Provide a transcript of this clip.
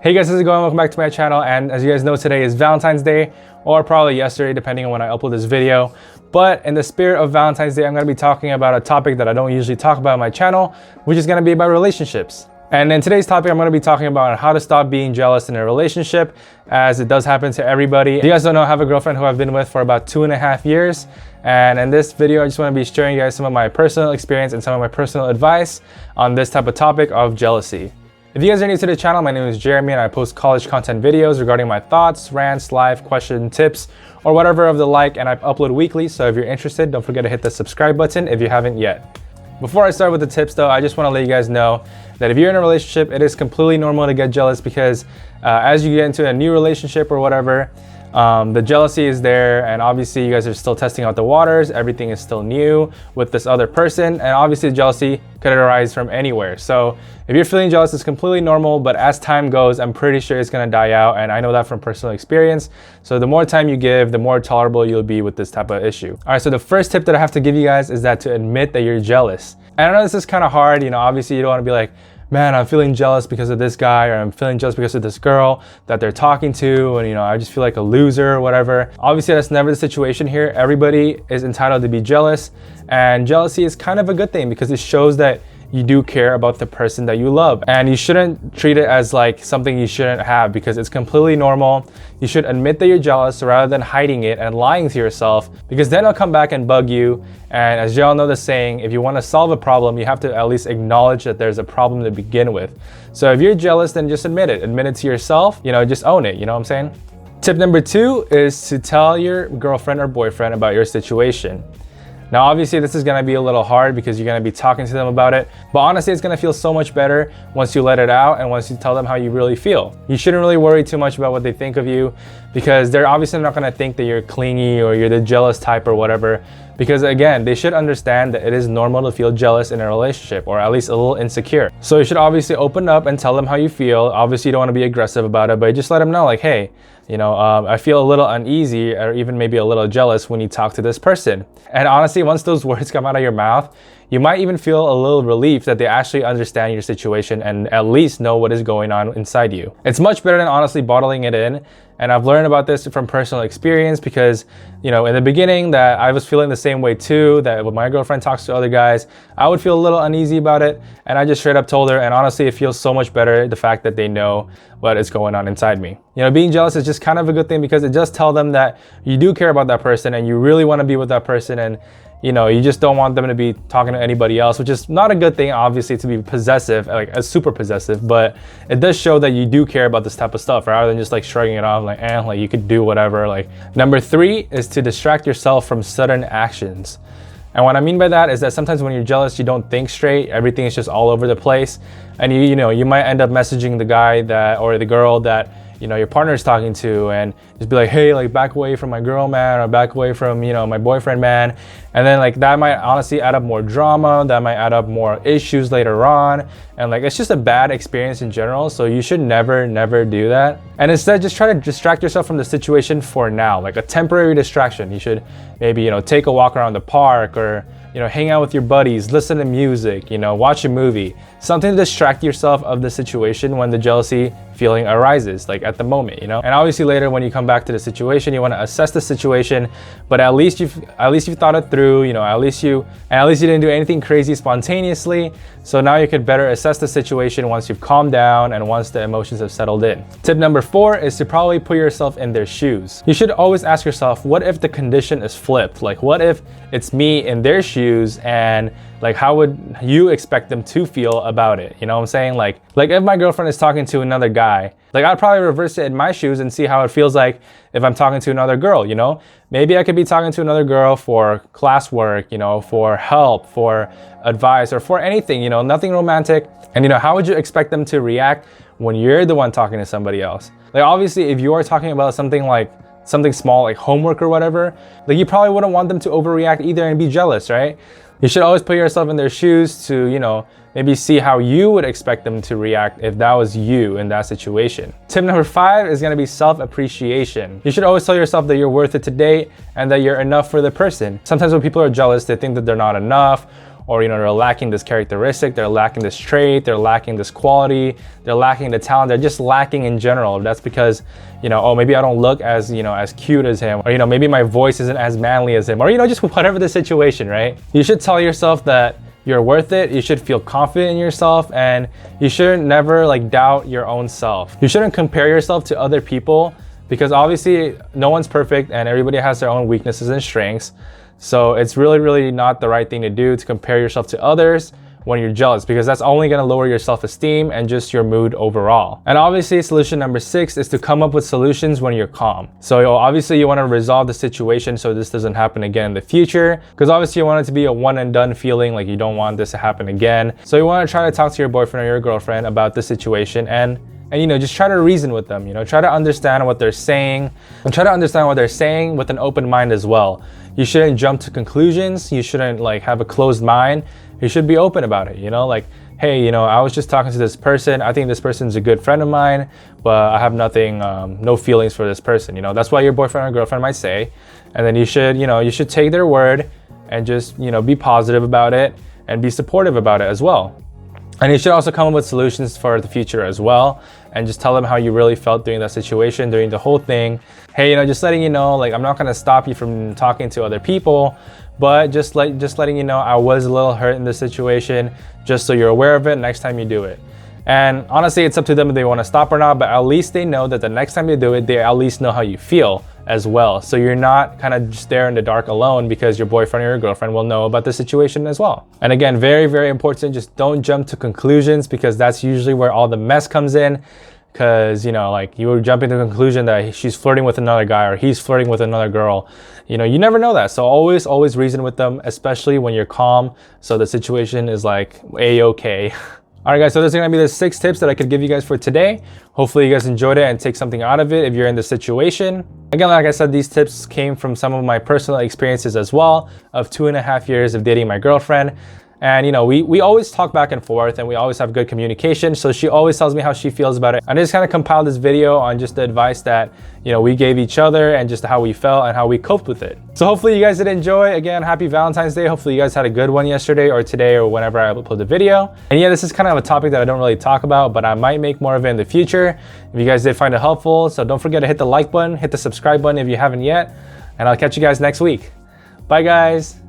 Hey guys, how's it going? Welcome back to my channel. And as you guys know, today is Valentine's Day, or probably yesterday, depending on when I upload this video. But in the spirit of Valentine's Day, I'm gonna be talking about a topic that I don't usually talk about on my channel, which is gonna be about relationships. And in today's topic, I'm gonna be talking about how to stop being jealous in a relationship, as it does happen to everybody. If you guys don't know, I have a girlfriend who I've been with for about 2.5 years. And in this video, I just wanna be sharing you guys some of my personal experience and some of my personal advice on this type of topic of jealousy. If you guys are new to the channel, my name is Jeremy and I post college content videos regarding my thoughts, rants, life, question, tips, or whatever of the like, and I upload weekly. So if you're interested, don't forget to hit the subscribe button if you haven't yet. Before I start with the tips though, I just want to let you guys know that if you're in a relationship, it is completely normal to get jealous because as you get into a new relationship or whatever, the jealousy is there, and obviously you guys are still testing out the waters. Everything is still new with this other person, and obviously jealousy could arise from anywhere. So if you're feeling jealous, it's completely normal, but as time goes, I'm pretty sure it's gonna die out, and I know that from personal experience. So the more time you give, the more tolerable you'll be with this type of issue. All right, so the first tip that I have to give you guys is that to admit that you're jealous. And I know this is kind of hard, obviously you don't wanna be like, man, I'm feeling jealous because of this guy, or I'm feeling jealous because of this girl that they're talking to, and I just feel like a loser or whatever. Obviously, that's never the situation here. Everybody is entitled to be jealous, and jealousy is kind of a good thing because it shows that you do care about the person that you love, and you shouldn't treat it as like something you shouldn't have because it's completely normal. You should admit that you're jealous rather than hiding it and lying to yourself, because then it'll come back and bug you. And as y'all know the saying, if you want to solve a problem, you have to at least acknowledge that there's a problem to begin with. So if you're jealous, then just admit it. Admit it to yourself, just own it, you know what I'm saying? Tip number 2 is to tell your girlfriend or boyfriend about your situation. Now, obviously, this is gonna be a little hard because you're gonna be talking to them about it, but honestly, it's gonna feel so much better once you let it out and once you tell them how you really feel. You shouldn't really worry too much about what they think of you, because they're obviously not gonna think that you're clingy or you're the jealous type or whatever, because again, they should understand that it is normal to feel jealous in a relationship, or at least a little insecure. So you should obviously open up and tell them how you feel. Obviously, you don't wanna be aggressive about it, but just let them know like, hey, I feel a little uneasy or even maybe a little jealous when you talk to this person. And honestly, once those words come out of your mouth, you might even feel a little relief that they actually understand your situation and at least know what is going on inside you. It's much better than honestly bottling it in. And I've learned about this from personal experience because, in the beginning that I was feeling the same way too, that when my girlfriend talks to other guys, I would feel a little uneasy about it. And I just straight up told her, and honestly, it feels so much better, the fact that they know what is going on inside me. Being jealous is just kind of a good thing because it does tell them that you do care about that person and you really want to be with that person, and you just don't want them to be talking to anybody else, which is not a good thing, obviously, to be possessive, like a super possessive, but it does show that you do care about this type of stuff rather than just like shrugging it off like you could do whatever. Number 3 is to distract yourself from sudden actions. And what I mean by that is that sometimes when you're jealous, you don't think straight. Everything is just all over the place. And you might end up messaging the guy or the girl that your partner is talking to, and just be like, hey, back away from my girl, man, or back away from, my boyfriend, man. And then that might honestly add up more drama, that might add up more issues later on. And it's just a bad experience in general. So you should never do that. And instead, just try to distract yourself from the situation for now, like a temporary distraction. You should maybe, take a walk around the park, or hang out with your buddies, listen to music, watch a movie, something to distract yourself of the situation when the jealousy feeling arises, at the moment, And obviously later when you come back to the situation, you want to assess the situation, but at least you've thought it through, at least you didn't do anything crazy spontaneously. So now you could better assess the situation once you've calmed down and once the emotions have settled in. Tip number 4 is to probably put yourself in their shoes. You should always ask yourself, what if the condition is flipped? What if it's me in their shoes, and how would you expect them to feel about it? You know what I'm saying? Like if my girlfriend is talking to another guy, I'd probably reverse it in my shoes and see how it feels like if I'm talking to another girl, Maybe I could be talking to another girl for classwork, for help, for advice, or for anything, nothing romantic. And how would you expect them to react when you're the one talking to somebody else? Obviously, if you are talking about something small like homework or whatever, you probably wouldn't want them to overreact either and be jealous, right? You should always put yourself in their shoes to, maybe see how you would expect them to react if that was you in that situation. Tip number 5 is gonna be self-appreciation. You should always tell yourself that you're worth it to date and that you're enough for the person. Sometimes when people are jealous, they think that they're not enough, or, you know, they're lacking this characteristic, they're lacking this trait, they're lacking this quality, they're lacking the talent, they're just lacking in general. That's because, you know, oh, maybe I don't look as, you know, as cute as him, or, you know, maybe my voice isn't as manly as him, or, you know, just whatever the situation, right? You should tell yourself that you're worth it. You should feel confident in yourself, and you shouldn't never like doubt your own self. You shouldn't compare yourself to other people, because obviously no one's perfect and everybody has their own weaknesses and strengths. So it's really not the right thing to do, to compare yourself to others when you're jealous, because that's only going to lower your self-esteem and just your mood overall. And obviously solution number 6 is to come up with solutions when you're calm. So obviously you want to resolve the situation so this doesn't happen again in the future, because obviously you want it to be a one and done feeling, like you don't want this to happen again. So you want to try to talk to your boyfriend or your girlfriend about the situation, and you know, just try to reason with them, you know, try to understand what they're saying, and try to understand what they're saying with an open mind as well. You shouldn't jump to conclusions. You shouldn't like have a closed mind. You should be open about it, you know, like, hey, you know, I was just talking to this person. I think this person's a good friend of mine, but I have nothing, no feelings for this person. You know, that's what your boyfriend or girlfriend might say. And then you should, you know, you should take their word and just, you know, be positive about it and be supportive about it as well. And you should also come up with solutions for the future as well, and just tell them how you really felt during that situation, during the whole thing. Hey, you know, just letting you know, like, I'm not gonna stop you from talking to other people, but just letting you know I was a little hurt in this situation, just so you're aware of it next time you do it. And honestly, it's up to them if they want to stop or not, but at least they know that the next time you do it, they at least know how you feel as well. So you're not kind of just there in the dark alone, because your boyfriend or your girlfriend will know about the situation as well. And again, very important, just don't jump to conclusions, because that's usually where all the mess comes in. Because, you know, like, you would jump into the conclusion that she's flirting with another guy or he's flirting with another girl. You know, you never know that. So always reason with them, especially when you're calm, so the situation is like a-okay. All right, guys, so those are gonna be the 6 tips that I could give you guys for today. Hopefully you guys enjoyed it and take something out of it if you're in this situation. Again, like I said, these tips came from some of my personal experiences as well, of 2.5 years of dating my girlfriend. And, you know, we always talk back and forth, and we always have good communication. So she always tells me how she feels about it. I just kind of compiled this video on just the advice that, you know, we gave each other, and just how we felt and how we coped with it. So hopefully you guys did enjoy. Again, happy Valentine's Day. Hopefully you guys had a good one yesterday or today or whenever I upload the video. And yeah, this is kind of a topic that I don't really talk about, but I might make more of it in the future if you guys did find it helpful. So don't forget to hit the like button, hit the subscribe button if you haven't yet, and I'll catch you guys next week. Bye, guys.